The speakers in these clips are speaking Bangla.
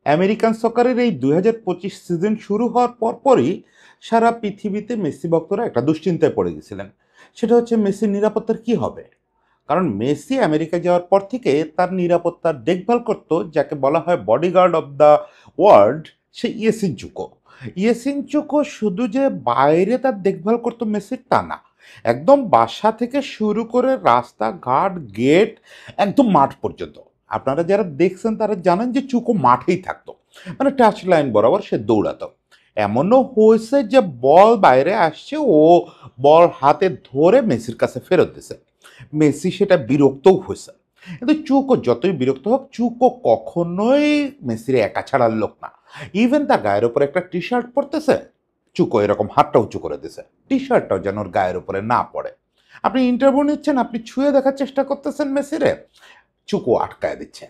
আমেরিকান সকারের এই 2025 সিজন শুরু হওয়ার পরপরই সারা পৃথিবীতে মেসি ভক্তরা একটা দুশ্চিন্তায় পড়ে গেছিলেন। সেটা হচ্ছে মেসির নিরাপত্তার কি হবে। কারণ মেসি আমেরিকা যাওয়ার পর থেকে তার নিরাপত্তার দেখভাল করতো যাকে বলা হয় বডিগার্ড অব দ্য ওয়ার্ল্ড, সে ইয়েসিন চুকো। ইয়েসিন চুকো শুধু যে বাইরে তার দেখভাল করতো মেসির তা না, একদম বাসা থেকে শুরু করে রাস্তাঘাট গেট একদম মাঠ পর্যন্ত। আপনারা যারা দেখছেন তারা জানেন যে চুকো মাঠেই থাকতো, মানে টাচ লাইন বরাবর সে দৌড়াতো। এমনও হয়েছে যে বল বাইরে আসছে, ও বল হাতে ধরে মেসির কাছে ফেরত দিছে। মেসি সেটা বিরক্তও হয়েছে, কিন্তু চুকো যতই বিরক্ত হোক চুকো কখনোই মেসির একা ছাড়ার লোক না। ইভেন তার গায়ের উপরে একটা টি শার্ট পরতেছে, চুকো এরকম হাতটা উঁচু করে দিছে টি শার্টটাও যেন ওর গায়ের উপরে না পড়ে। আপনি ইন্টারভিউ নিচ্ছেন, আপনি ছুঁয়ে দেখার চেষ্টা করতেছেন মেসিরে, চুকো আটকায় দিচ্ছে।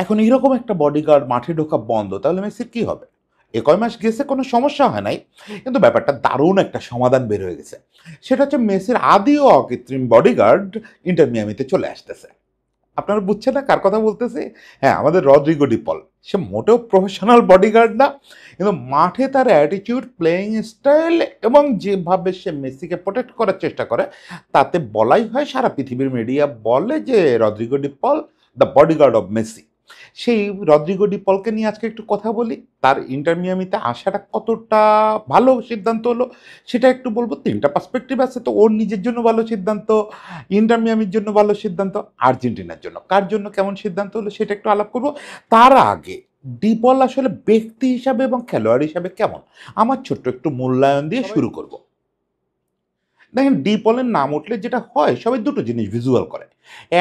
এখন এরকম একটা বডিগার্ড মাঠে ঢোকা বন্ধ, তাহলে মেসির কি হবে? এ কয় মাস গেছে, কোনো সমস্যা হয় নাই, কিন্তু ব্যাপারটা দারুণ একটা সমাধান বের হয়ে গেছে। সেটা হচ্ছে মেসির আদি ও অকৃত্রিম বডিগার্ড ইন্টার মিয়ামিতে চলে আসতেছে। আপনারা বুঝছেন না কার কথা বলতেছে? হ্যাঁ, আমাদের রদ্রিগো ডি পল। সে মোটেও প্রফেশনাল বডিগার্ড না, কিন্তু মাঠে তার অ্যাটিটিউড, প্লেয়িং স্টাইল এবং যেভাবে সে মেসিকে প্রোটেক্ট করার চেষ্টা করে, তাতে বলাই হয়, সারা পৃথিবীর মিডিয়া বলে যে Rodrigo De Paul the bodyguard of Messi. সেই রদ্রিগো ডি পলকে নিয়ে আজকে একটু কথা বলি। তার ইন্টার মিয়ামিতে আসাটা কতটা ভালো সিদ্ধান্ত হলো সেটা একটু বলবো। তিনটা পার্সপেক্টিভ আছে, তো ওর নিজের জন্য ভালো সিদ্ধান্ত, ইন্টার মিয়ামির জন্য ভালো সিদ্ধান্ত, আর্জেন্টিনার জন্য কার জন্য কেমন সিদ্ধান্ত হলো সেটা একটু আলাপ করব। তার আগে ডিপল আসলে ব্যক্তি হিসাবে এবং খেলোয়াড় হিসাবে কেমন, আমার ছোট্ট একটু মূল্যায়ন দিয়ে শুরু করব। দেখেন, ডিপলের নাম উঠলে যেটা হয়, সবাই দুটো জিনিস ভিজুয়াল করে।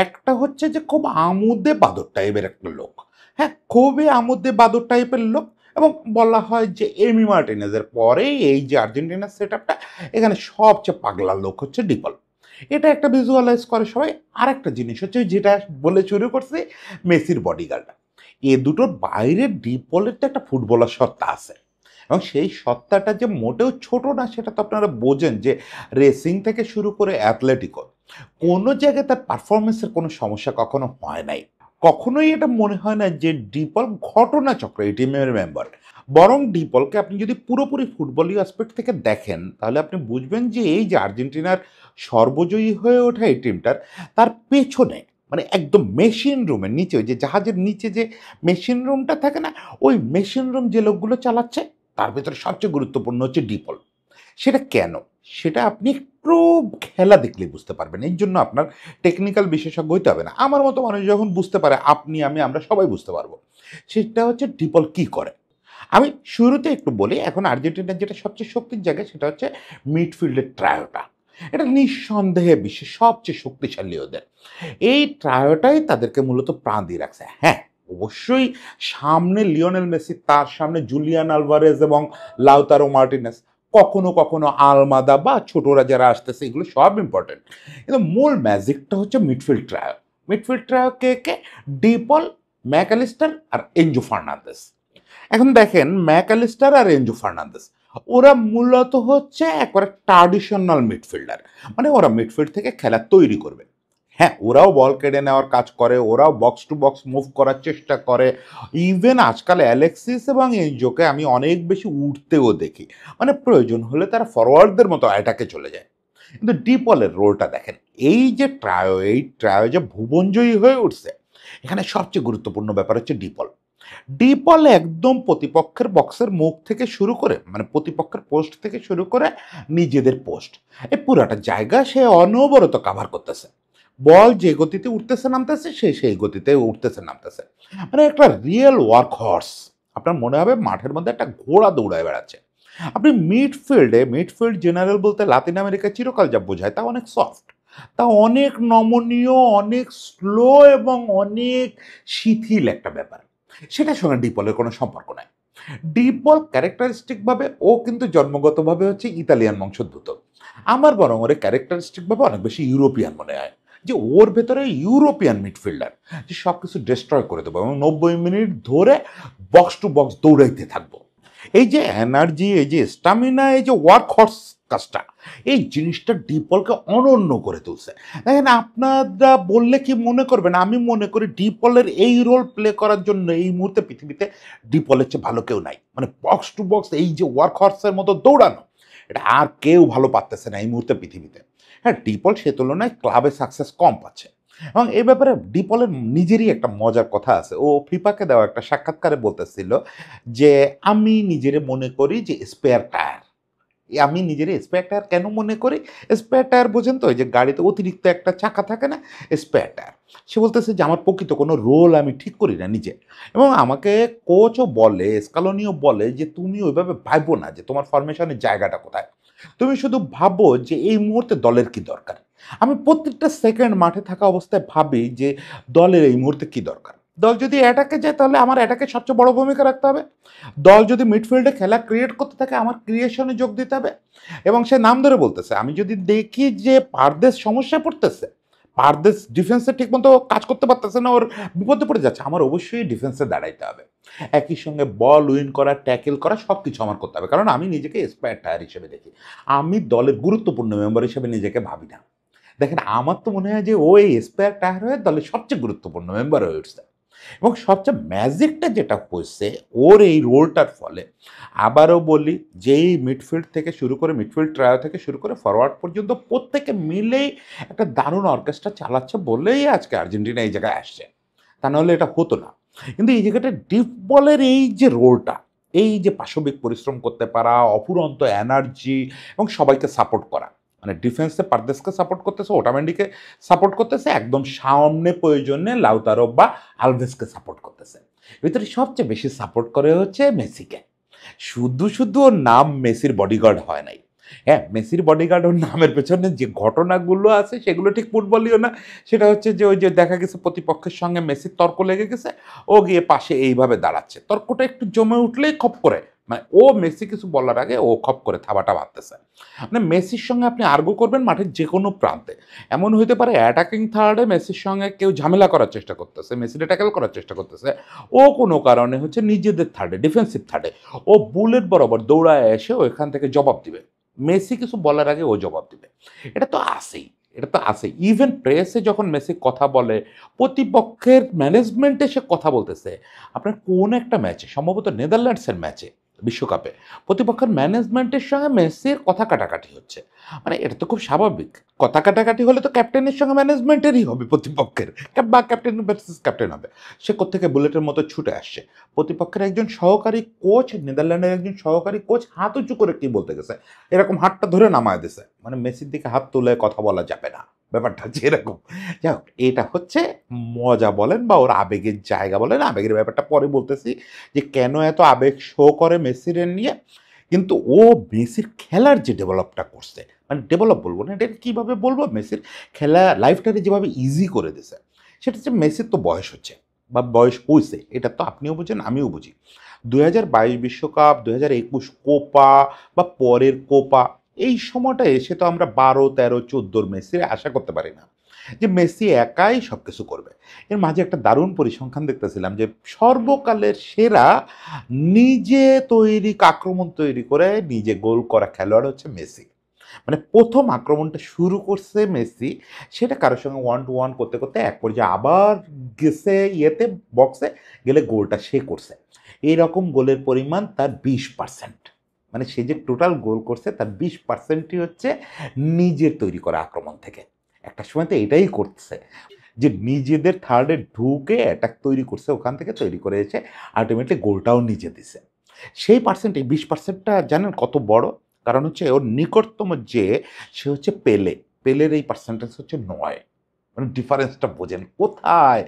একটা হচ্ছে যে খুব আমোদে বাদর টাইপের একটা লোক। হ্যাঁ, খুবই আমোদে বাদর টাইপের লোক। এবং বলা হয় যে এমি মার্টিনেজের পরে এই যে আর্জেন্টিনার সেট আপটা, এখানে সবচেয়ে পাগলা লোক হচ্ছে ডিপল। এটা একটা ভিজুয়ালাইজ করে সবাই। আর একটা জিনিস হচ্ছে যেটা বলে শুরু করছে, মেসির বডিগার্ড। এ দুটোর বাইরে ডিপলের তো একটা ফুটবলার সত্তা আছে, এবং সেই সত্তাটা যে মোটেও ছোট না সেটা তো আপনারা বোঝেন। যে রেসিং থেকে শুরু করে অ্যাথলেটিকও, কোনো জায়গায় তার পারফরমেন্সের কোনো সমস্যা কখনো হয় নাই। কখনোই এটা মনে হয় না যে ডিপল ঘটনাচক্র এই টিমের মেম্বার। বরং ডিপলকে আপনি যদি পুরোপুরি ফুটবলীয় অ্যাসপেক্ট থেকে দেখেন, তাহলে আপনি বুঝবেন যে এই যে আর্জেন্টিনার সর্বজয়ী হয়ে ওঠা এই টিমটার, তার পেছনে মানে একদম মেশিন রুমের নিচে, ওই যে জাহাজের নিচে যে মেশিন রুমটা থাকে না, ওই মেশিন রুম যে লোকগুলো চালাচ্ছে, তার ভেতরে সবচেয়ে গুরুত্বপূর্ণ হচ্ছে ডিপল। সেটা কেন? সেটা আপনি একটু খেলা দেখলে বুঝতে পারবেন। এর জন্য আপনার টেকনিক্যাল বিশেষজ্ঞ হইতে হবে না। আমার মতো মানুষ যখন বুঝতে পারে, আপনি, আমি, আমরা সবাই বুঝতে পারবো। সেটা হচ্ছে ডিপল কি করে। আমি শুরুতে একটু বলি, এখন আর্জেন্টিনার যেটা সবচেয়ে শক্তির জায়গা সেটা হচ্ছে মিডফিল্ডের ট্রায়োটা। এটা নিঃসন্দেহে বিশ্বের সবচেয়ে শক্তিশালী ওদের। এই ট্রায়োটাই তাদেরকে মূলত প্রাণ দিয়ে রাখছে। হ্যাঁ, অবশ্যই সামনে লিওনেল মেসি, তার সামনে জুলিয়ান আলভারেজ এবং লাউতারো মার্টিনেস, কখনো কখনো আলমাদা বা ছোটরা যারা আসতেছে, এগুলো সব ইম্পর্টেন্ট। কিন্তু মূল ম্যাজিকটা হচ্ছে মিডফিল্ড ট্রায়ো। মিডফিল্ড ট্রায়ো কে কে? ডিপল, ম্যাকঅ্যালিস্টার আর এনজো ফার্নান্দেস। এখন দেখেন, ম্যাকঅ্যালিস্টার আর এনজো ফার্নান্দেস, ওরা মূলত হচ্ছে একবারে ট্র্যাডিশনাল মিডফিল্ডার। মানে ওরা মিডফিল্ড থেকে খেলা তৈরি করবে। হ্যাঁ, ওরাও বল কেড়ে নেওয়ার কাজ করে, ওরাও বক্স টু বক্স মুভ করার চেষ্টা করে। ইভেন আজকাল অ্যালেক্সিস এবং এনজোকে আমি অনেক বেশি উঠতেও দেখি। মানে প্রয়োজন হলে তারা ফরওয়ার্ডদের মতো অ্যাটাকে চলে যায়। কিন্তু ডিপলের রোলটা দেখেন। এই ট্রায়ো যে ভুবনজয়ী হয়ে উঠছে, এখানে সবচেয়ে গুরুত্বপূর্ণ ব্যাপার হচ্ছে ডিপল। ডিপল একদম প্রতিপক্ষের বক্সের মুখ থেকে শুরু করে, মানে প্রতিপক্ষের পোস্ট থেকে শুরু করে নিজেদের পোস্ট, এই পুরাটা জায়গা সে অনবরত কাভার করতেছে। বল যে গতিতে উঠতেছে নামতেছে, সে সেই গতিতে উঠতেছে নামতেছে। মানে একটা রিয়েল ওয়ার্ক হর্স। আপনার মনে হবে মাঠের মধ্যে একটা ঘোড়া দৌড়ায় বেড়াচ্ছে। আপনি মিডফিল্ড জেনারেল বলতে লাতিন আমেরিকা চিরকাল যা বোঝায় তা অনেক সফট, তা অনেক নমনীয়, অনেক স্লো এবং অনেক শিথিল একটা ব্যাপার। সেটার সঙ্গে ডিপলের কোনো সম্পর্ক নাই। ডিপল ক্যারেক্টারিস্টিকভাবে ও কিন্তু জন্মগতভাবে হচ্ছে ইতালিয়ান বংশোদ্ভূত। আমার বরং ওরে ক্যারেক্টারিস্টিকভাবে অনেক বেশি ইউরোপিয়ান মনে হয়। যে ওর ভেতরে ইউরোপিয়ান মিডফিল্ডার, যে সব কিছু ডিস্ট্রয় করে দেবো এবং 90 মিনিট ধরে বক্স টু বক্স দৌড়াইতে থাকবো। এই যে এনার্জি, এই যে স্টামিনা, এই যে ওয়ার্ক হর্স কাজটা, এই জিনিসটা ডিপলকে অনন্য করে তুলছে। দেখেন আপনারা বললে কি মনে করবেন, আমি মনে করি ডিপলের এই রোল প্লে করার জন্য এই মুহূর্তে পৃথিবীতে ডিপলের চেয়ে ভালো কেউ নাই। মানে বক্স টু বক্স এই যে ওয়ার্ক হর্সের মতো দৌড়ানো, এটা আর কেউ ভালো পারতেছে না এই মুহূর্তে পৃথিবীতে। হ্যাঁ, ডিপল সে তুলনায় ক্লাবে সাকসেস কম পাচ্ছে। এবং এই ব্যাপারে ডিপলের নিজেরই একটা মজার কথা আছে। ও ফিফাকে দেওয়া একটা সাক্ষাৎকারে বলতেছিল যে, "আমি নিজেরে মনে করি যে স্পেয়ার টায়ার।" আমি নিজের স্পেয়ার টায়ার কেন মনে করি? স্পেয়ার টায়ার বোঝেন তো? ওই যে গাড়িতে অতিরিক্ত একটা চাকা থাকে না? Spare tyre. সে বলতেছে যে আমার প্রকৃত কোনো রোল আমি ঠিক করি না নিজে। এবং আমাকে কোচও বলে, স্কালোনিও বলে যে, "তুমি ওইভাবে ভাইবো না যে তোমার ফরমেশনের জায়গাটা কোথায়? তুমি শুধু ভাবো যে এই মুহূর্তে দলের কি দরকার?" আমি প্রত্যেকটা সেকেন্ড মাঠে থাকা অবস্থায় ভাবি যে দলের এই মুহূর্তে কি দরকার? দল যদি অ্যাটাকে যায় তাহলে আমার অ্যাটাকে সবচেয়ে বড় ভূমিকা রাখতে হবে। দল যদি মিডফিল্ডে খেলা ক্রিয়েট করতে থাকে আমার ক্রিয়েশনে যোগ দিতে হবে। এবং সে নাম ধরে বলতেছে, আমি যদি দেখি যে পারদেশ সমস্যায় পড়তেছে, পারদেশ ডিফেন্সে ঠিকমতো কাজ করতে পারতেছে না, ওর বিপদে পড়ে যাচ্ছে, আমার অবশ্যই ডিফেন্সে দাঁড়াইতে হবে। একই সঙ্গে বল উইন করা, ট্যাকেল করা সব কিছু আমার করতে হবে। কারণ আমি নিজেকে স্পেয়ার টায়ার হিসেবে দেখি। আমি দলের গুরুত্বপূর্ণ মেম্বার হিসেবে নিজেকে ভাবি না। দেখেন আমার তো মনে হয় যে ও এই স্পেয়ার টায়ার হয়ে দলের সবচেয়ে গুরুত্বপূর্ণ মেম্বার হয়ে উঠছে। এবং সবচেয়ে ম্যাজিকটা যেটা হয়েছে ওর এই রোলটার ফলে, আবারও বলি, যেই মিডফিল্ড থেকে শুরু করে মিডফিল্ড ট্রায়ো থেকে শুরু করে ফরওয়ার্ড পর্যন্ত প্রত্যেকে মিলেই একটা দারুণ অর্কেস্ট্রা চালাচ্ছে বলেই আজকে আর্জেন্টিনা এই জায়গায় আসছে। তা নাহলে এটা হতো না। কিন্তু এই জায়গাটা ডিপ বলের এই যে রোলটা, এই যে পাশবিক পরিশ্রম করতে পারা, অফুরন্ত এনার্জি এবং সবাইকে সাপোর্ট করা, মানে ডিফেন্সে পারদেশকে সাপোর্ট করতেছে, ওটামেন্ডিকে সাপোর্ট করতেছে, একদম সামনে প্রয়োজনে লাউতারো বা আলভেসকে সাপোর্ট করতেছে। ভিতরে সবচেয়ে বেশি সাপোর্ট করে হচ্ছে মেসিকে। শুধু শুধু ওর নাম মেসির বডিগার্ড হয় নাই। হ্যাঁ, মেসির বডিগার্ড ওর নামের পেছনে যে ঘটনাগুলো আছে সেগুলো ঠিক ফুটবলীয় না। সেটা হচ্ছে যে ওই যে দেখা গেছে প্রতিপক্ষের সঙ্গে মেসির তর্ক লেগে গেছে, ও গিয়ে পাশে এইভাবে দাঁড়াচ্ছে, তর্কটা একটু জমে উঠলেই খপ করে, মানে ও মেসি কিছু বলার আগে ও খপ করে থাবাটা বাঁধতেছে। মানে মেসির সঙ্গে আপনি আর্গু করবেন মাঠের যে কোনো প্রান্তে, এমন হইতে পারে অ্যাটাকিং থার্ডে মেসির সঙ্গে কেউ ঝামেলা করার চেষ্টা করতেছে, মেসিরে ট্যাকেল করার চেষ্টা করতেছে, ও কোনো কারণে হচ্ছে নিজেদের থার্ডে, ডিফেন্সিভ থার্ডে ও বুলেট বরাবর দৌড়ায় এসে ওইখান থেকে জবাব দিবে। মেসি কিছু বলার আগে ও জবাব দিবে। এটা তো আছেই, এটা তো আছেই। ইভেন প্রেসে যখন মেসি কথা বলে, প্রতিপক্ষের ম্যানেজমেন্টে সে কথা বলতেছে। আপনার কোন একটা ম্যাচে, সম্ভবত নেদারল্যান্ডসের ম্যাচে বিশ্বকাপে, প্রতিপক্ষের ম্যানেজমেন্টের সঙ্গে মেসির কথা কাটাকাটি হচ্ছে। মানে এটা তো খুব স্বাভাবিক। কথা কাটাকাটি হলে তো ক্যাপ্টেনের সঙ্গে ম্যানেজমেন্টেরই হবে প্রতিপক্ষের, বা ক্যাপ্টেন ভার্সেস ক্যাপ্টেন হবে। সে কোত্থেকে বুলেটের মতো ছুটে আসছে। প্রতিপক্ষের একজন সহকারী কোচ, নেদারল্যান্ডের একজন সহকারী কোচ হাত উঁচু করে কি বলতে গেছে, এরকম হাতটা ধরে নামায় দিছে, মানে মেসির দিকে হাত তুলে কথা বলা যাবে না, ব্যাপারটা হচ্ছে এরকম। যাই হোক, এটা হচ্ছে মজা বলেন বা ওর আবেগের জায়গা বলেন, আবেগের ব্যাপারটা পরে বলতেছি যে কেন এত আবেগ শো করে মেসির নিয়ে। কিন্তু ও মেসির খেলার যে ডেভেলপটা করছে, মানে ডেভেলপ বলবো না, এটা কীভাবে বলবো, মেসির খেলা লাইফটাকে যেভাবে ইজি করে দিছে, সেটা হচ্ছে মেসির তো বয়স হচ্ছে বা বয়স হয়েছে, এটা তো আপনিও বুঝেন আমিও বুঝি। 2022 বিশ্বকাপ, 2021 কোপা বা পরের কোপা, এই সময়টা এসে তো আমরা 12, 13, 14 মেসির আশা করতে পারি না যে মেসি একাই সব কিছু করবে। এর মাঝে একটা দারুণ পরিসংখ্যান দেখতেছিলাম যে সর্বকালের সেরা নিজে তৈরি আক্রমণ তৈরি করে নিজে গোল করা খেলোয়াড় হচ্ছে মেসি। মানে প্রথম আক্রমণটা শুরু করছে মেসি, সেটা কারোর সঙ্গে ওয়ান টু ওয়ান করতে করতে এক পর্যায়ে আবার গেছে ইয়েতে, বক্সে গেলে গোলটা সে করছে। এইরকম গোলের পরিমাণ তার 20%। মানে সে যে টোটাল গোল করছে তার 20%ই হচ্ছে নিজের তৈরি করা আক্রমণ থেকে। একটা সময় তো এটাই করছে যে নিজেদের থার্ডে ঢুকে অ্যাটাক তৈরি করছে, ওখান থেকে তৈরি করে এসে আলটিমেটলি গোলটাও নিজে দিছে। সেই পার্সেন্ট, এই 20%টা জানেন কত বড়? কারণ হচ্ছে ওর নিকটতম যে সে হচ্ছে পেলে, পেলের এই পার্সেন্টেজ হচ্ছে 9। মানে ডিফারেন্সটা বোঝেন কোথায়,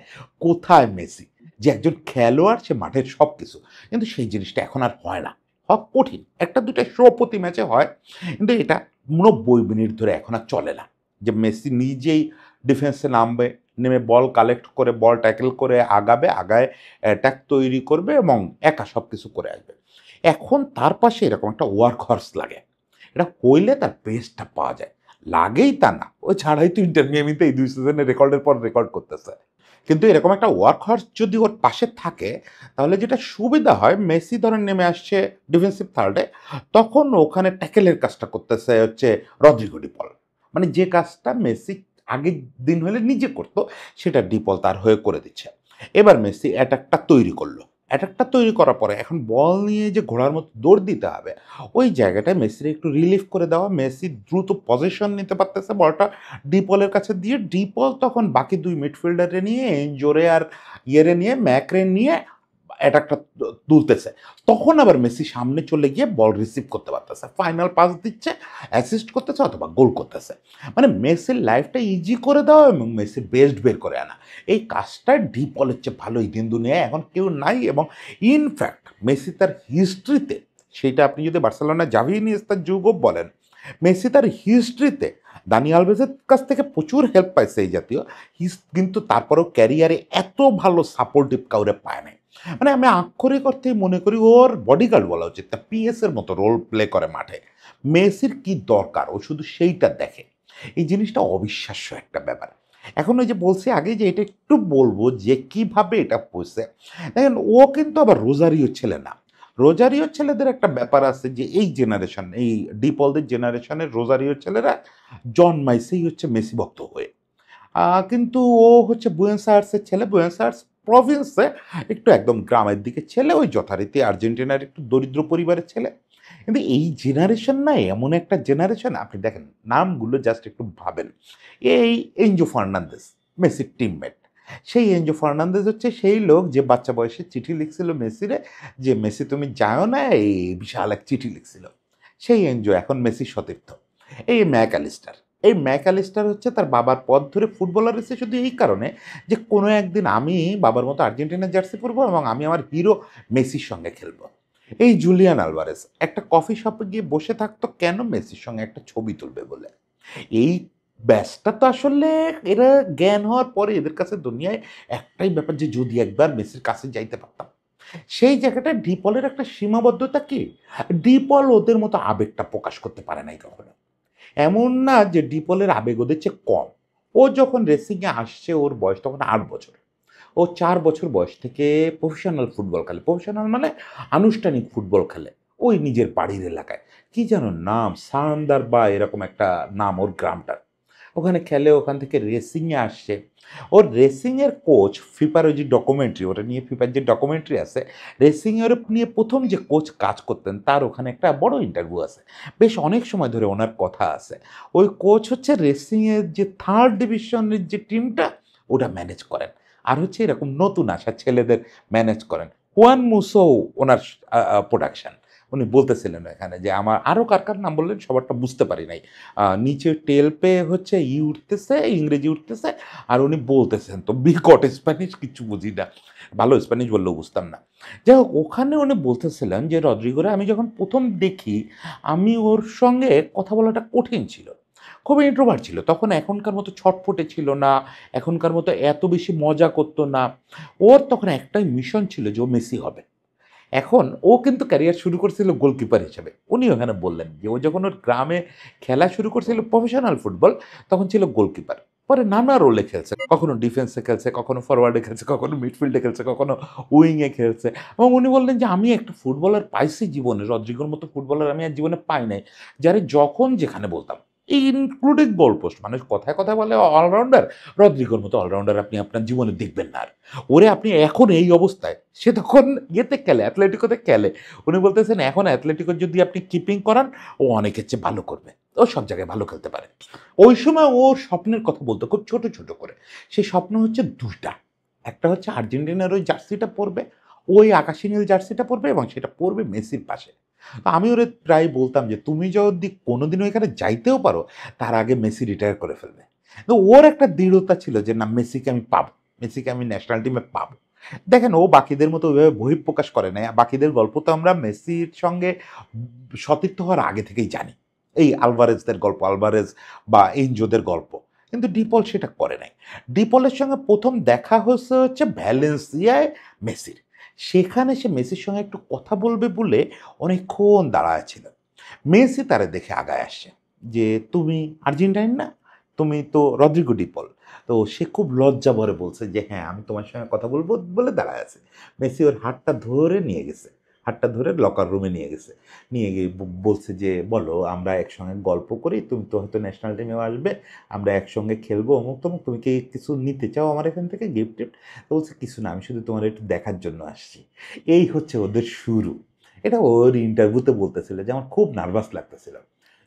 কোথায় মেসি যে একজন খেলোয়াড়, সে মাঠের সব কিছু, কিন্তু সেই জিনিসটা এখন আর হয় না, হওয়া কঠিন। একটা দুইটা শো প্রতি ম্যাচে হয়, কিন্তু এটা 90 মিনিট ধরে এখন আর চলে না যে মেসি নিজেই ডিফেন্সে নামবে, নেমে বল কালেক্ট করে বল ট্যাকেল করে আগাবে, আগায় অ্যাটাক তৈরি করবে এবং একা সব কিছু করে আসবে। এখন তার পাশে এরকম একটা ওয়ার্ক হর্স লাগে, এটা হইলে তার বেস্টটা পাওয়া যায়। লাগেই তা না, ও ছাড়াই তো ইন্টার মিয়ামিতে এই 2 সিজনে রেকর্ডের পর রেকর্ড করতেছে। কিন্তু এরকম একটা ওয়ার্ক হর্স যদি ওর পাশে থাকে তাহলে যেটা সুবিধা হয়, মেসি ধরেন নেমে আসছে ডিফেন্সিভ থার্ডে, তখন ওখানে ট্যাকেলের কাজটা করতেছে হচ্ছে রদ্রিগো ডিপল। মানে যে কাজটা মেসি আগের দিন হলে নিজে করতো সেটা ডিপল তার হয়ে করে দিচ্ছে। এবার মেসি অ্যাটাকটা তৈরি করলো, অ্যাটাকটা তৈরি করার পরে এখন বল নিয়ে যে ঘোড়ার মতো দৌড় দিতে হবে, ওই জায়গাটায় মেসির একটু রিলিফ করে দেওয়া, মেসি দ্রুত পজিশন নিতে পারতেছে বলটা ডিপলের কাছে দিয়ে, ডিপল তখন বাকি দুই মিডফিল্ডারে নিয়ে এনজোরে আর ইয়েরে নিয়ে ম্যাকরে নিয়ে অ্যাটাকটা তুলতেছে। তখন আবার মেসি সামনে চলে গিয়ে বল রিসিভ করতে পারতেছে, ফাইনাল পাস দিচ্ছে, অ্যাসিস্ট করতেছে অথবা গোল করতেছে। মানে মেসির লাইফটা ইজি করে দেওয়া এবং মেসির বেস্ট বের করে আনা, এই কাজটা ডিপলের চেয়ে ভালো এই দিন দুনিয়ায় এখন কেউ নাই। এবং ইনফ্যাক্ট মেসি তার হিস্ট্রিতে, সেটা আপনি যদি বার্সেলোনা জাভি ইনিয়েস্তার যুগও বলেন, মেসি তার হিস্ট্রিতে দানি আলভেজের কাছ থেকে প্রচুর হেল্প পাইছে এই জাতীয়, কিন্তু তারপরেও ক্যারিয়ারে এত ভালো সাপোর্টিভ কাউরে পায় নাই। মানে আমি আক্ষরিক অর্থে মনে করি ওর বডিগার্ড বলা উচিত, তা পিএস এর মতো রোল প্লে করে মাঠে। মেসির কি দরকার, ও শুধু সেইটা দেখে। এই জিনিসটা অবিশ্বাস্য একটা ব্যাপার। এখন ওই যে বলছি আগে যে এটা একটু বলবো যে কিভাবে এটা হয়েছে। দেখেন ও কিন্তু আবার রোজারিও ছেলে না। রোজারিও ছেলেদের একটা ব্যাপার আছে যে এই জেনারেশন, এই ডিপলদের জেনারেশনের রোজারিও ছেলেরা জন্মাইছেই হচ্ছে মেসি ভক্ত হয়ে। কিন্তু ও হচ্ছে বুয়েন্স আয়ার্সের ছেলে, বুয়েন্স আয়ার্স প্রভিন্সে, একটু একদম গ্রামের দিকে ছেলে, ওই যথারীতি আর্জেন্টিনার একটু দরিদ্র পরিবারের ছেলে। কিন্তু এই জেনারেশন না এমন একটা জেনারেশন, আপনি দেখেন নামগুলো জাস্ট একটু ভাবেন। এই এনজো ফার্নান্দেজ মেসির টিমমেট, সেই এনজো ফার্নান্দেজ হচ্ছে সেই লোক যে বাচ্চা বয়সে চিঠি লিখছিল মেসিরে, যে মেসি তুমি যাও না, এই বিশাল এক চিঠি লিখছিল। সেই এনজো এখন মেসির সতীর্থ। এই ম্যাকঅ্যালিস্টার, এই ম্যাকঅ্যালিস্টার হচ্ছে তার বাবার পথ ধরে ফুটবলার এসে শুধু এই কারণে যে কোনো একদিন আমি বাবার মতো আর্জেন্টিনার জার্সি পরবো এবং আমি আমার হিরো মেসির সঙ্গে খেলবো। এই জুলিয়ান আলভারেজ একটা কফি শপে গিয়ে বসে থাকতো কেন, মেসির সঙ্গে একটা ছবি তুলবে বলে। এই ব্যাসটা তো আসলে এরা জ্ঞান হওয়ার পরে এদের কাছে দুনিয়ায় একটাই ব্যাপার যে যদি একবার মেসির কাছে যাইতে পারতাম। সেই জায়গাটা ডিপলের একটা সীমাবদ্ধতা কি, ডিপল ওদের মতো আবেগটা প্রকাশ করতে পারে নাই কখনো। এমন না যে ডিপলের আবেগ ওদের চেয়ে কম। ও যখন রেসিংয়ে আসছে ওর বয়স তখন 8 বছর। ও 4 বছর বয়স থেকে প্রফেশনাল ফুটবল খেলে, প্রফেশনাল মানে আনুষ্ঠানিক ফুটবল খেলে ওই নিজের বাড়ির এলাকায়। কি যেন নাম, সান্দার বা এরকম একটা নাম ওর গ্রামটার। ওখানে খেলে, ওখান থেকে রেসিংয়ে আসছে। ওর রেসিংয়ের কোচ, ফিফার ওই যে ডকুমেন্টারি, ওটা নিয়ে ফিফার যে ডকুমেন্টারি আছে, রেসিংয়ের নিয়ে প্রথম যে কোচ কাজ করতেন তার ওখানে একটা বড় ইন্টারভিউ আছে, বেশ অনেক সময় ধরে ওনার কথা আছে। ওই কোচ হচ্ছে রেসিংয়ের যে থার্ড ডিভিশনের যে টিমটা ওটা ম্যানেজ করেন, আর হচ্ছে এরকম নতুন আসা ছেলেদের ম্যানেজ করেন। হুয়ান মুসো ওনার প্রোডাকশন। উনি বলতেছিলেন এখানে যে আমার আরও কার কার নাম বললেন সবারটা বুঝতে পারি নাই। নিচে টেল পে হচ্ছে উঠতেছে, ইংরেজি উঠতেছে, আর উনি বলতেছেন তো বিকট স্প্যানিশ, কিছু বুঝি না, ভালো স্প্যানিশ বললেও বুঝতাম না। যাই হোক, ওখানে উনি বলতেছিলেন যে রদ্রিগোরে আমি যখন প্রথম দেখি আমি ওর সঙ্গে কথা বলাটা কঠিন ছিল, খুবই ইন্ট্রোভার্ট ছিল তখন, এখনকার মতো ছটফটে ছিল না, এখনকার মতো এত বেশি মজা করতো না। ওর তখন একটাই মিশন ছিল যে ও মেসি হবে। এখন ও কিন্তু ক্যারিয়ার শুরু করছিল গোলকিপার হিসেবে। উনি ওখানে বললেন যে ও যখন ওর গ্রামে খেলা শুরু করছিল প্রফেশনাল ফুটবল, তখন ছিল গোলকিপার। পরে নানা রোলে খেলছে, কখনো ডিফেন্সে খেলছে, কখনো ফরওয়ার্ডে খেলছে, কখনো মিডফিল্ডে খেলছে, কখনো উইংয়ে খেলছে। এবং উনি বললেন যে আমি একটা ফুটবলার পাইছি জীবনে, রদ্রিগোর মতো ফুটবলার আমি আর জীবনে পাই নাই, যারে যখন যেখানে বলতাম, ইনক্লুডিং গোল পোস্ট, মানুষ কথায় কথায় বলে অলরাউন্ডার, রদ্রিগোর মতো অলরাউন্ডার আপনি আপনার জীবনে দেখবেন না আর। ওরে আপনি এখন এই অবস্থায়, সে তখন ইয়েতে খেলে, অ্যাথলেটিকোতে খেলে। উনি বলতেছেন এখন অ্যাথলেটিকো যদি আপনি কিপিং করান ও অনেকের চেয়ে ভালো করবে, ও সব জায়গায় ভালো খেলতে পারে। ওই সময় ও স্বপ্নের কথা বলতো খুব ছোট ছোট করে। সেই স্বপ্ন হচ্ছে দুইটা, একটা হচ্ছে আর্জেন্টিনার ওই জার্সিটা পরবে, ওই আকাশি নীল জার্সিটা পরবে, এবং সেটা পরবে মেসির পাশে। তো আমি ওরে প্রায় বলতাম যে তুমি যদি কোনোদিনও এখানে যাইতেও পারো তার আগে মেসি রিটায়ার করে ফেলবে। তো ওর একটা দৃঢ়তা ছিল যে না, মেসিকে আমি পাবো, মেসিকে আমি ন্যাশনাল টিমে পাবো। দেখেন ও বাকিদের মতো ওইভাবে বহিঃপ্রকাশ করে নাই, বাকিদের গল্প তো আমরা মেসির সঙ্গে সতীর্থ হওয়ার আগে থেকেই জানি, এই আলভারেজদের গল্প, আলভারেজ বা এনজোদের গল্প। কিন্তু ডিপল সেটা করে নাই। ডিপলের সঙ্গে প্রথম দেখা হচ্ছে ভ্যালেন্সিয়ায় মেসির। সেখানে সে মেসির সঙ্গে একটু কথা বলবে বলে অনেকক্ষণ দাঁড়ায় ছিল। মেসি তারে দেখে আগায় আসছে যে তুমি আর্জেন্টাইন না, তুমি তো রদ্রিগো ডি পল। তো সে খুব লজ্জা ভরে বলছে যে, "হ্যাঁ, আমি তোমার সঙ্গে কথা বলব" বলে দাঁড়ায় আছে। মেসি ওর হাতটা ধরে নিয়ে গেছে। হাতটা ধরে লকার রুমে নিয়ে গেছে। নিয়ে গিয়ে বলছে যে, "বলো আমরা একসঙ্গে গল্প করি। তুমি তো হয়তো ন্যাশনাল টিমেও আসবে। আমরা একসঙ্গে খেলবো অমুক-তমুক। তুমি কি কিছু নিতে চাও আমার এখান থেকে গিফট-টিফট?" তো বলছে, "কিছু না। আমি শুধু তোমার একটু দেখার জন্য আসছি।" এই হচ্ছে ওদের শুরু। এটা ওর ইন্টারভিউতে বলতেছিল যে, "আমার খুব নার্ভাস লাগতেছিল।"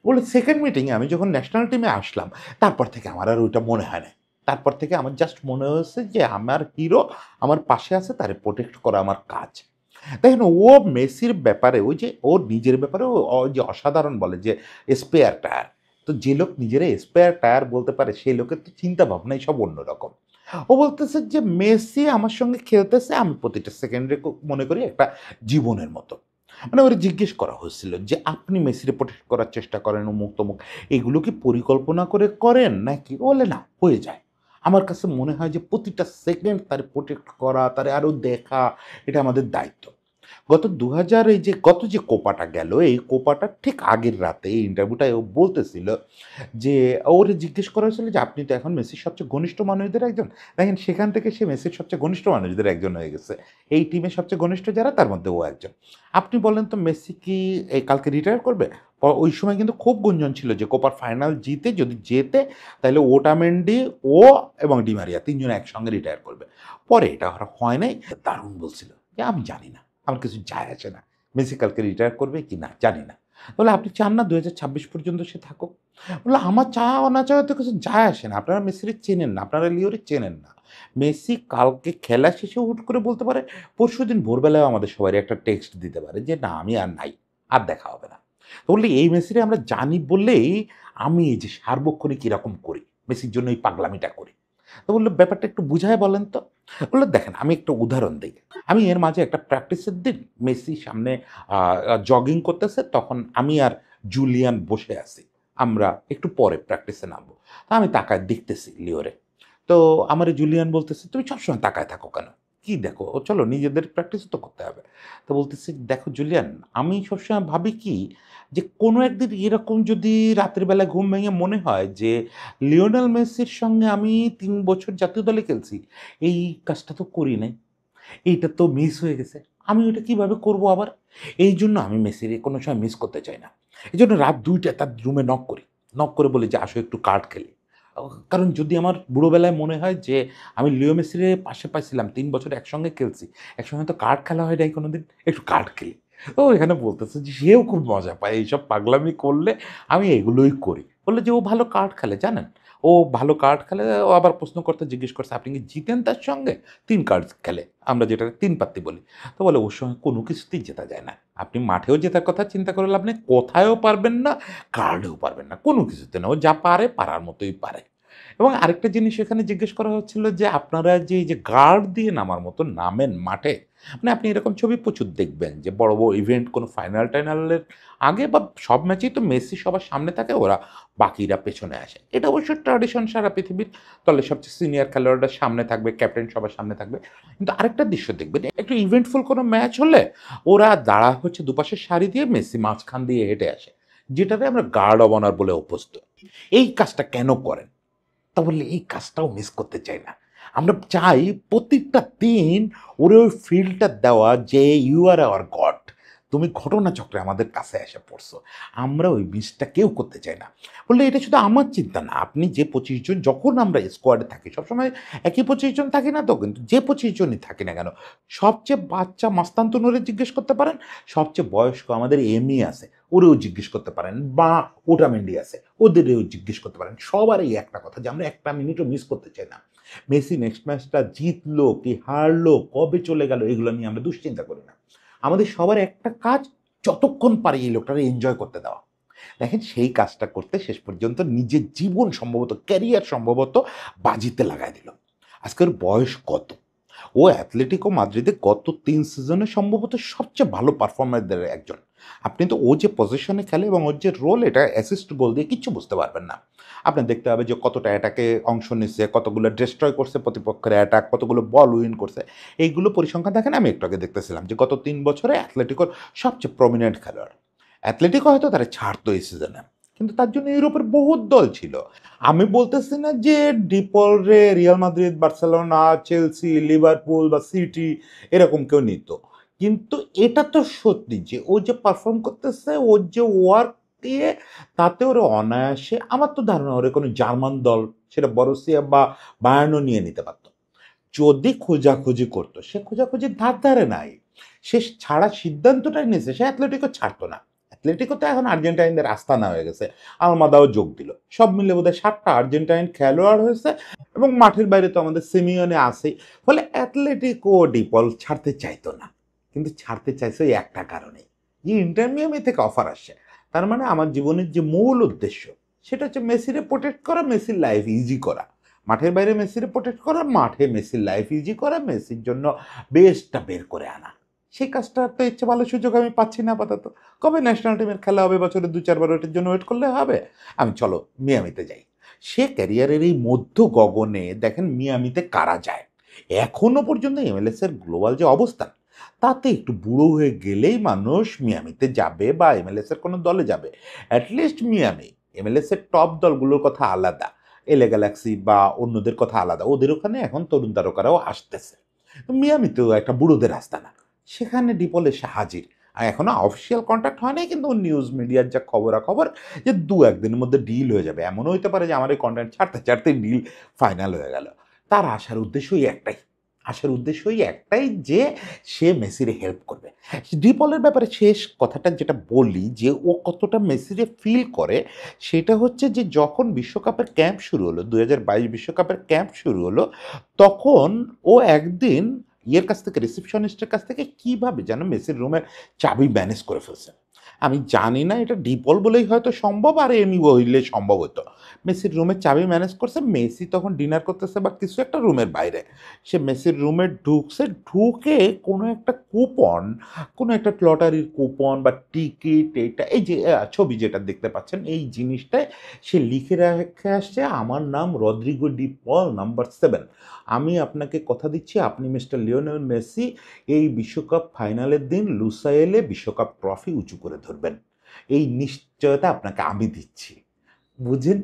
বলে সেকেন্ড মিটিংয়ে আমি যখন ন্যাশনাল টিমে আসলাম, তারপর থেকে আমার আর ওইটা মনে হয় নাই। তারপর থেকে আমার জাস্ট মনে হয়েছে যে আমার হিরো আমার পাশে আছে, তারে প্রোটেক্ট করা আমার কাজ। দেখেন ও মেসির ব্যাপারে ওই যে ওর নিজের ব্যাপারে ওই যে অসাধারণ বলে যে স্পেয়ার টায়ার। তো যে লোক নিজেরা স্পেয়ার টায়ার বলতে পারে সেই লোকের তো চিন্তা ভাবনাই সব অন্যরকম। ও বলতেছে যে মেসি আমার সঙ্গে খেলতেছে, আমি প্রতিটা সেকেন্ডে মনে করি একটা জীবনের মতো। মানে ওরে জিজ্ঞেস করা হয়েছিল যে, "আপনি মেসিরে প্রোটেক্ট করার চেষ্টা করেন অমুক-তমুক, এগুলো কি পরিকল্পনা করে করেন নাকি?" ও বলে, "না, হয়ে যায়। আমার কাছে মনে হয় যে প্রতিটা সেকেন্ড তারে প্রোটেক্ট করা, তারে আরো দেখা, এটা আমাদের দায়িত্ব।" গত ২০০০ এই যে গত যে কোপাটা গেল, এই কোপাটার ঠিক আগের রাতে এই ইন্টারভিউটায় ও বলতেছিল যে ওরে জিজ্ঞেস করা হয়েছিল যে, "আপনি তো এখন মেসির সবচেয়ে ঘনিষ্ঠ মানুষদের একজন।" দেখেন সেখান থেকে সে মেসির সবচেয়ে ঘনিষ্ঠ মানুষদের একজন হয়ে গেছে। এই টিমের সবচেয়ে ঘনিষ্ঠ যারা তার মধ্যে ও একজন। আপনি বলেন তো মেসি কি এই কালকে রিটায়ার করবে? ওই সময় কিন্তু খুব গুঞ্জন ছিল যে কোপার ফাইনাল জিতে যদি জেতে তাহলে ওটামেন্ডি, ও এবং ডি মারিয়া ৩ জন একসঙ্গে রিটায়ার করবে। পরে এটা আর হয় নাই। দারুণ বলছিল যে, "আমি জানি না। আমার কিছু যায় আসে না। মেসি কালকে রিটায়ার করবে কি না জানি না।" বললাম, "আপনি চান না ২০২৬ পর্যন্ত সে থাকুক?" বলল, "আমার চাওয়া না চাওয়াতে কিছু যায় আসে না। আপনারা মেসিরে চেনেন না, আপনারা লিওরে চেনেন না। মেসি কালকে খেলা শেষে হুট করে বলতে পারে, পরশুদিন ভোরবেলায়ও আমাদের সবারই একটা টেক্সট দিতে পারে যে, 'না আমি আর নাই। আর দেখা হবে না।' তো বললি, "এই মেসিরে আমরা জানি বলেই আমি এই যে সার্বক্ষণিক এরকম করি। মেসির জন্য এই পাগলামিটা করি।" তো বলল, "ব্যাপারটা একটু বুঝায় বলেন তো?" বলল, "দেখেন আমি একটা উদাহরণ দেই। আমি এর মাঝে একটা প্র্যাকটিসের দিন মেসি সামনে আ আ জগিং করতেছে, তখন আমি আর জুলিয়ান বসে আছি। আমরা একটু পরে প্র্যাকটিসে নামবো। তো আমি তাকায় দেখতেছি লিওরে। তো আমারে জুলিয়ান বলতেছে, "তুমি সবসময় তাকায় থাকো কেন? কি দেখো? ও চলো নিজেদের প্র্যাকটিসও তো করতে হবে।" তো বলতেছি, "দেখো জুলিয়ান, আমি সবসময় ভাবি কি যে কোনো একদিন এরকম যদি রাতের বেলায় ঘুম ভেঙে মনে হয় যে লিওনেল মেসির সঙ্গে আমি ৩ বছর জাতীয় দলে খেলছি। এই কাজটা তো করি নাই। এইটা তো মিস হয়ে গেছে। আমি ওইটা কিভাবে করব আবার? এইজন্য আমি মেসিরে কোনো সময় মিস করতে চাই না। এজন্য রাত ২ টায় তার রুমে নক করি। নক করে বলি যে, "আসো একটু কার্ড খেলি।" কারণ যদি আমার বুড়োবেলায় মনে হয় যে আমি লিও মেসিরে পাশে পাইছিলাম, ৩ বছর একসঙ্গে খেলছি। একসঙ্গে তো কার্ড খেলা হয় নাই কোনোদিন। একটু কার্ড খেলি। ও এখানে বলতেছে যে সেও খুব মজা পায়। এইসব পাগলামি করলে আমি এগুলোই করি। বলল যে ও ভালো কার্ড খেলে জানেন? ও ভালো কার্ড খেলে। ও আবার প্রশ্ন করতে জিজ্ঞেস করছে, "আপনি কি জিতেন তার সঙ্গে?" ৩ কার্ডস খেলে। আমরা যেটাকে ৩ পাত্তি বলি। তো বলে, "ওর সঙ্গে কোনো কিছুতেই জেতা যায় না। আপনি মাঠেও জেতার কথা চিন্তা করে লাভ নেই। কোথায়ও পারবেন না, কার্ডেও পারবেন না। কোনো কিছুতে না। ও যা পারে পারার মতোই পারে।" এবং আরেকটা জিনিস এখানে জিজ্ঞেস করা হচ্ছিল যে, "আপনারা যে এই যে গার্ড দিয়ে নামার মতো নামেন মাঠে, মানে আপনি এরকম ছবি প্রচুর দেখবেন যে বড়, বড় ইভেন্ট কোনো ফাইনাল-টাইনালের আগে বা সব ম্যাচেই তো মেসি সবার সামনে থাকে, ওরা বাকিরা পেছনে আসে। এটা অবশ্য ট্র্যাডিশন সারা পৃথিবীর। দলের সবচেয়ে সিনিয়র খেলোয়াড়রা সামনে থাকবে, ক্যাপ্টেন সবার সামনে থাকবে। কিন্তু আরেকটা দৃশ্য দেখবেন, একটু ইভেন্টফুল কোনো ম্যাচ হলে ওরা দাঁড়া হচ্ছে দুপাশে সারি দিয়ে মেসি মাঝখান দিয়ে হেঁটে আসে। যেটাতে আমরা গার্ড অব অনার বলে অভ্যস্ত। এই কাজটা কেন করেন? তা বললে এই কাজটাও মিস করতে চাই না। আমরা চাই প্রত্যেকটা দিন ওরে ওই ফিলটা দেওয়া যে ইউ আর আওয়ার গড। তুমি ঘটনাচক্রে আমাদের কাছে এসে পড়ছো। আমরা ওই মিসটা কেউ করতে চাই না। বললে এটা শুধু আমার চিন্তা না। আপনি যে ২৫ জন যখন আমরা স্কোয়াডে থাকি সবসময় একই ২৫ জন থাকি না তো কিন্তু যে ২৫ জনই থাকি না কেন, সবচেয়ে বাচ্চা মাস্তান তনুরে জিজ্ঞেস করতে পারেন, সবচেয়ে বয়স্ক আমাদের এমি আছে, ওরেও জিজ্ঞেস করতে পারেন বা ওটামেন্ডি আছে, ওদেরও জিজ্ঞেস করতে পারেন। সবার এই একটা কথা যে আমরা একটা মিনিটও মিস করতে চাই না। মেসি নেক্সট ম্যাচটা জিতলো কি হারলো, কবে চলে গেল এগুলো নিয়ে আমরা দুশ্চিন্তা করি না। আমাদের সবার একটা কাজ যতক্ষণ পারি এই লোকটারে এনজয় করতে দেওয়া। দেখেন সেই কাজটা করতে শেষ পর্যন্ত নিজের জীবন সম্ভবত ক্যারিয়ার সম্ভবত বাজিতে লাগায় দিল। আজকে ওর বয়স কত? ও অ্যাথলেটিকো মাদ্রিদে গত ৩ সিজনে সম্ভবত সবচেয়ে ভালো পারফর্মারদের একজন। আপনি তো ও যে পজিশনে খেলে এবং ওর যে রোল এটা অ্যাসিস্ট গোল দিয়ে কিচ্ছু বুঝতে পারবেন না। আপনার দেখতে হবে যে কতটা অ্যাটাকে অংশ নিচ্ছে, কতগুলো ডিস্ট্রয় করছে প্রতিপক্ষের অ্যাটাক, কতগুলো বল উইন করছে। এইগুলো পরিসংখ্যান দেখেন আমি একটু আগে দেখতেছিলাম যে গত ৩ বছরে অ্যাথলেটিকোর সবচেয়ে প্রমিনেন্ট খেলোয়াড়। অ্যাথলেটিকো হয়তো তারা ছাড়তো এই সিজনে। কিন্তু তার জন্য ইউরোপের বহুত দল ছিল। আমি বলতেছি না যে ডিপল রে Real Madrid, Barcelona, Chelsea, Liverpool বা সিটি এরকম কেউ নিত, কিন্তু এটা তো সত্যি যে ও যে পারফর্ম করতেছে, ওর যে ওয়ার্ক দিয়ে, তাতে ওরা অনায়াসে, আমার তো ধারণা ওরে কোনো জার্মান দল, সেটা বরুসিয়া বা বায়ার্নও নিয়ে নিতে পারত যদি খোঁজাখুঁজি করতো। সে খোঁজাখুঁজির ধার ধারে নাই, সে ছাড়া সিদ্ধান্তটাই নিয়েছে, সে অ্যাথলেটিকো ছাড়তো না। অ্যাথলেটিকো তো এখন আর্জেন্টাইনদের আস্তানা হয়ে গেছে, আলমাদাও যোগ দিল, সব মিলে বোধহয় 7টা আর্জেন্টাইন খেলোয়াড় হয়েছে, এবং মাঠের বাইরে তো আমাদের সিমিওনে আছেই। ফলে অ্যাথলেটিকো ডিপল ছাড়তে চাইতো না, কিন্তু ছাড়তে চাইছে ওই একটা কারণে, যে ইন্টার মিয়ামি থেকে অফার আসছে। তার মানে আমার জীবনের যে মূল উদ্দেশ্য, সেটা হচ্ছে মেসিরে প্রোটেক্ট করা, মেসির লাইফ ইজি করা। মাঠের বাইরে মেসিরে প্রোটেক্ট করা, মাঠে মেসির লাইফ ইজি করা, মেসির জন্য বেস্টটা বের করে আনা। সেই কাজটা তো ইচ্ছে ভালো সুযোগ আমি পাচ্ছি না আপাতত। কবে ন্যাশনাল টিমের খেলা হবে, বছরে 2-4 বার, ওইটার জন্য ওয়েট করলে হবে? আমি চলো মিয়ামিতে যাই। সে ক্যারিয়ারের এই মধ্য গগনে দেখেন মিয়ামিতে কারা যায়। এখনো পর্যন্ত এমএলএস এর গ্লোবাল যে অবস্থান, তাতে একটু বুড়ো হয়ে গেলেই মানুষ মিয়ামিতে যাবে বা এমএলএস এর কোনো দলে যাবে। অ্যাটলিস্ট মিয়ামি, এমএলএস এর টপ দলগুলোর কথা আলাদা, এলে গ্যালাক্সি বা অন্যদের কথা আলাদা, ওদের ওখানে এখন তরুণ তারকারাও আসতেছে। তো মিয়ামিতেও একটা বুড়োদের আস্তানা, সেখানে ডিপল এসে হাজির। আর এখনো অফিসিয়াল কন্ট্যাক্ট হয় নাই, কিন্তু নিউজ মিডিয়ার যা খবরাখবর যে 2-1 দিনের মধ্যে ডিল হয়ে যাবে। এমনও হইতে পারে যে আমার এই কন্টেন্ট ছাড়তে ছাড়তে ডিল ফাইনাল হয়ে গেল। তার আসার উদ্দেশ্যই একটাই, আসার উদ্দেশ্যই একটাই যে সে মেসিরে হেল্প করবে। ডিপলের ব্যাপারে শেষ কথাটা যেটা বলি, যে ও কতটা মেসিরে ফিল করে, সেটা হচ্ছে যে যখন বিশ্বকাপের ক্যাম্প শুরু হলো, 2022 বিশ্বকাপের ক্যাম্প শুরু হলো, তখন ও একদিন ইয়ের কাছ থেকে, রিসেপশনিস্টের কাছ থেকে কিভাবে যেন মেসির রুমের চাবি ম্যানেজ করে ফেলছে। আমি জানি না এটা ডিপল বলেই হয়তো সম্ভব, আর এমি হইলে সম্ভব হতো। মেসির রুমের চাবি ম্যানেজ করছে, মেসি তখন ডিনার করতেছে বা কিছু একটা রুমের বাইরে, সে মেসির রুমে ঢুকছে, ঢুকে কোনো একটা কুপন, কোনো একটা লটারির কুপন বা টিকিট, এইটা এই যে ছবি যেটা দেখতে পাচ্ছেন, এই জিনিসটায় সে লিখে রেখে আসছে, আমার নাম রদ্রিগো ডি পল, নাম্বার 7। আমি আপনাকে কথা দিচ্ছি, আপনি মিস্টার লিওনেল মেসি এই বিশ্বকাপ ফাইনালের দিন লুসাইলে বিশ্বকাপ ট্রফি উঁচু করে ধরবেন। এই নিশ্চয়তা আপনাকে আমি দিচ্ছি। বুঝেন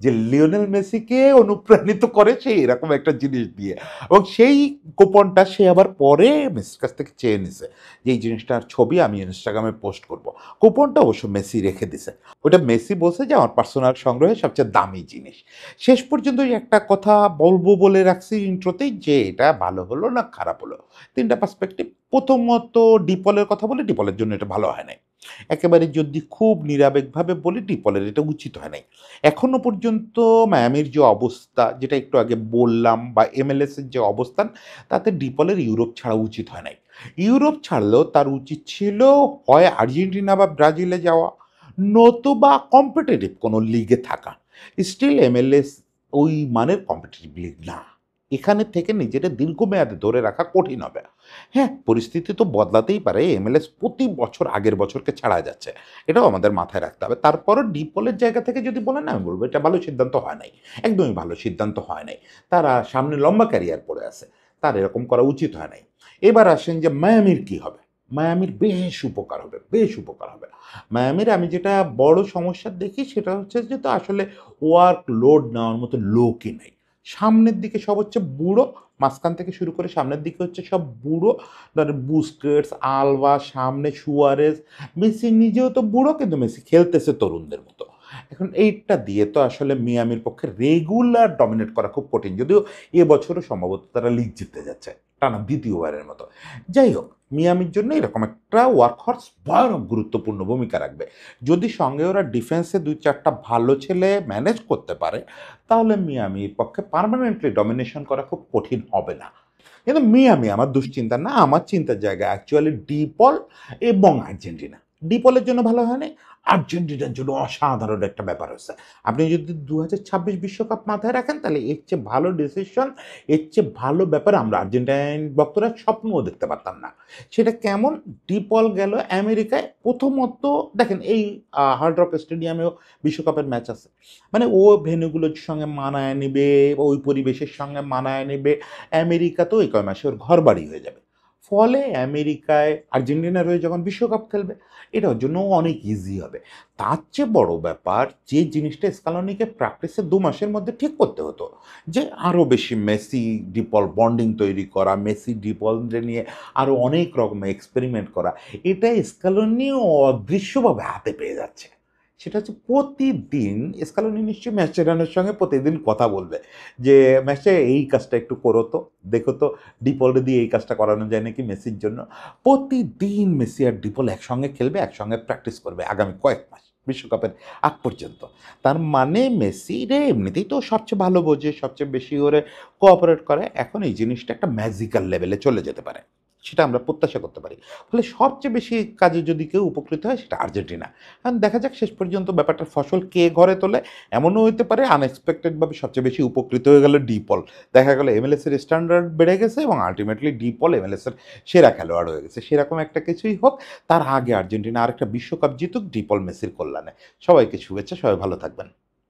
যে লিওনেল মেসিকে অনুপ্রাণিত করে সে এরকম একটা জিনিস দিয়ে, এবং সেই কুপনটা সে আবার পরে মেসির কাছ থেকে চেয়ে নিছে, যে এই জিনিসটার ছবি আমি ইনস্টাগ্রামে পোস্ট করব। কুপনটা অবশ্য মেসি রেখে দিছে, ওটা মেসি বলছে যে আমার পার্সোনাল সংগ্রহে সবচেয়ে দামি জিনিস। শেষ পর্যন্ত ওই একটা কথা বলবো বলে রাখছি ইন্ট্রোতেই, যে এটা ভালো হলো না খারাপ হলো, 3টা পার্সপেক্টিভ। প্রথমত ডিপলের কথা বলে, ডিপলের জন্য এটা ভালো হয় নাই। একেবারে যদি খুব নিরাবেগভাবে বলি, ডিপলের এটা উচিত হয় নাই। এখনো পর্যন্ত মায়ামির যে অবস্থা, যেটা একটু আগে বললাম, বা এমএলএস এর যে অবস্থান, তাতে ডিপলের ইউরোপ ছাড়া উচিত হয় নাই। ইউরোপ ছাড়লেও তার উচিত ছিল হয় আর্জেন্টিনা বা ব্রাজিলে যাওয়া, নতুবা কম্পিটিটিভ কোনো লিগে থাকা। স্টিল এমএলএস ওই মানের কম্পিটিটিভ লিগ না, এখানে থেকে নিজেরা দীর্ঘমেয়াদে ধরে রাখা কঠিন হবে। হ্যাঁ, পরিস্থিতি তো বদলাতেই পারে, এমএলএস প্রতি বছর আগের বছরকে ছাড়া যাচ্ছে, এটাও আমাদের মাথায় রাখতে হবে। তারপরও ডিপলের জায়গা থেকে যদি বলেন, আমি বলবো এটা ভালো সিদ্ধান্ত হয় নাই, একদমই ভালো সিদ্ধান্ত হয় নাই। তারা সামনে লম্বা ক্যারিয়ার পড়ে আছে, তার এরকম করা উচিত হয় নাই। এবার আসেন যে মায়ামির কি হবে। মায়ামির বেশ উপকার হবে, বেশ উপকার হবে। মায়ামির আমি যেটা বড় সমস্যা দেখি, সেটা হচ্ছে যে তো আসলে ওয়ার্ক লোড নেওয়ার মতো লোকই নেই। সামনের দিকে সব হচ্ছে বুড়ো, মাঝখান থেকে শুরু করে সামনের দিকে হচ্ছে সব বুড়ো। ধরেন বুস্কেটস, আলভা, সামনে সুয়ারেজ, মেসি নিজেও তো বুড়ো, কিন্তু মেসি খেলতেছে তরুণদের মতো। এখন এইটা দিয়ে তো আসলে মিয়ামির পক্ষে রেগুলার ডমিনেট করা খুব কঠিন, যদিও এবছরও সম্ভবত তারা লিগ জিততে যাচ্ছে টানা দ্বিতীয়বারের মতো। যাই হোক, মিয়ামির জন্য এরকম একটা ওয়ার্কহর্স ভয়ানক গুরুত্বপূর্ণ ভূমিকা রাখবে। যদি সঙ্গে ওরা ডিফেন্সে 2-4টা ভালো ছেলে ম্যানেজ করতে পারে, তাহলে মিয়ামির পক্ষে পার্মানেন্টলি ডমিনেশন করা খুব কঠিন হবে না। কিন্তু মিয়ামি আমার দুশ্চিন্তা না, আমার চিন্তার জায়গা অ্যাকচুয়ালি ডিপল এবং আর্জেন্টিনা। ডিপলের জন্য ভালো হয় নাই, আর্জেন্টিনার জন্য অসাধারণ একটা ব্যাপার হচ্ছে। আপনি যদি 2026 বিশ্বকাপ মাথায় রাখেন, তাহলে এর চেয়ে ভালো ডিসিশন, এর চেয়ে ভালো ব্যাপার আমরা আর্জেন্টাইন ভক্তরা স্বপ্নও দেখতে পারতাম না। সেটা কেমন? ডিপল গেল আমেরিকায়, প্রথমত দেখেন এই হার্ড রক স্টেডিয়ামেও বিশ্বকাপের ম্যাচ আছে, মানে ও ভেন্যুগুলোর সঙ্গে মানায় নেবে, ওই পরিবেশের সঙ্গে মানায় নেবে। আমেরিকা তো এই কয় মাসে ওর ঘর বাড়ি হয়ে যাবে। ফলে আমেরিকায় আর্জেন্টিনার হয়ে যখন বিশ্বকাপ খেলবে এটার জন্য অনেক ইজি হবে। তার চেয়ে বড় ব্যাপার যে জিনিসটা স্কালোনিকে প্র্যাকটিসে 2 মাসের মধ্যে ঠিক করতে হতো, যে আরও বেশি মেসি ডিপল বন্ডিং তৈরি করা, মেসি ডিপলদের নিয়ে আরও অনেক রকমের এক্সপেরিমেন্ট করা, এটা স্কালোনি অদৃশ্যভাবে হাতে পেয়ে যাচ্ছে। সেটা হচ্ছে প্রতিদিন স্কালোনি নিশ্চয়ই ম্যাচেরানোর সঙ্গে প্রতিদিন কথা বলবে যে ম্যাচে এই কাজটা একটু করো তো, দেখো তো ডিপলরে দিয়ে এই কাজটা করানো যায় নাকি মেসির জন্য। প্রতিদিন মেসি আর ডিপল একসঙ্গে খেলবে, একসঙ্গে প্র্যাকটিস করবে আগামী কয়েক মাস বিশ্বকাপের আগ পর্যন্ত। তার মানে মেসি রে এমনিতেই তো সবচেয়ে ভালো বোঝে, সবচেয়ে বেশি ওরে কোঅপারেট করে, এখন এই জিনিসটা একটা ম্যাজিক্যাল লেভেলে চলে যেতে পারে, সেটা আমরা প্রত্যাশা করতে পারি। ফলে সবচেয়ে বেশি কাজে যদি কেউ উপকৃত হয় সেটা আর্জেন্টিনা। এখন দেখা যাক শেষ পর্যন্ত ব্যাপারটার ফসল কে ঘরে তোলে। এমনও হইতে পারে আনএক্সপেক্টেডভাবে সবচেয়ে বেশি উপকৃত হয়ে গেল ডিপল। দেখা গেল এমএলএস এর স্ট্যান্ডার্ড বেড়ে গেছে এবং আলটিমেটলি ডিপল এমএলএস এর সেরা খেলোয়াড় হয়ে গেছে। সেরকম একটা কিছুই হোক, তার আগে আর্জেন্টিনা আরেকটা বিশ্বকাপ জিতুক ডিপল মেসির কল্যাণে। সবাইকে শুভেচ্ছা, সবাই ভালো থাকবেন।